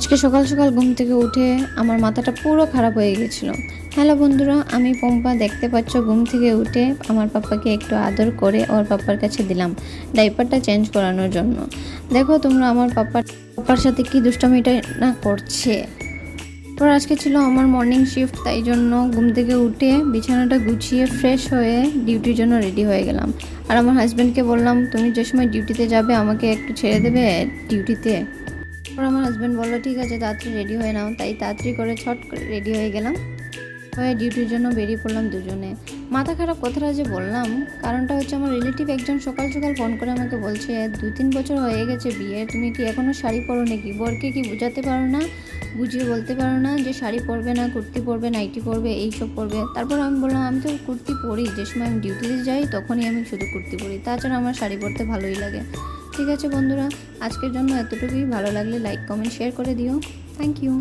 আজকে সকাল সকাল ঘুম থেকে উঠে আমার মাথাটা পুরো খারাপ হয়ে গেছিলো। হ্যালো বন্ধুরা, আমি পম্পা। দেখতে পাচ্ছ ঘুম থেকে উঠে আমার পাপ্পাকে একটু আদর করে ওর পাপ্পার কাছে দিলাম ডাইপারটা চেঞ্জ করানোর জন্য। দেখো তোমরা আমার পাপ্পার সাথে কি দুষ্টামিটা না করছে। তো আজকে ছিল আমার মর্নিং শিফট, তাই জন্য ঘুম থেকে উঠে বিছানাটা গুছিয়ে ফ্রেশ হয়ে ডিউটির জন্য রেডি হয়ে গেলাম। আর আমার হাজব্যান্ডকে বললাম, তুমি যে সময় ডিউটিতে যাবে আমাকে একটু ছেড়ে দেবে ডিউটিতে। তারপর আমার হাজব্যান্ড বললো ঠিক আছে, তাড়াতাড়ি রেডি হয়ে নাও। তাই তাড়াতাড়ি করে ছট করে রেডি হয়ে গেলাম, হয়ে ডিউটির জন্য বেরিয়ে পড়লাম দুজনে। মাথা খারাপ কথাটা যে বললাম, কারণটা হচ্ছে আমার রিলেটিভ একজন সকাল সকাল ফোন করে আমাকে বলছে, 2-3 বছর হয়ে গেছে বিয়ে, তুমি কি এখনও শাড়ি পরো নাকি? বরকে কি বোঝাতে পারো না, বুঝিয়ে বলতে পারো না যে শাড়ি পরবে না, কুর্তি পরবে, নাইটি পরবে, এইসব পরবে? তারপর আমি বললাম, আমি তো কুর্তি পরি, যে সময় আমি ডিউটিতে যাই তখনই আমি শুধু কুর্তি পরি, তাছাড়া আমার শাড়ি পরতে ভালোই লাগে। ঠিক আছে বন্ধুরা, আজকের জন্য এতটুকুই। ভালো লাগলে লাইক, কমেন্ট, শেয়ার করে দিও। Thank you.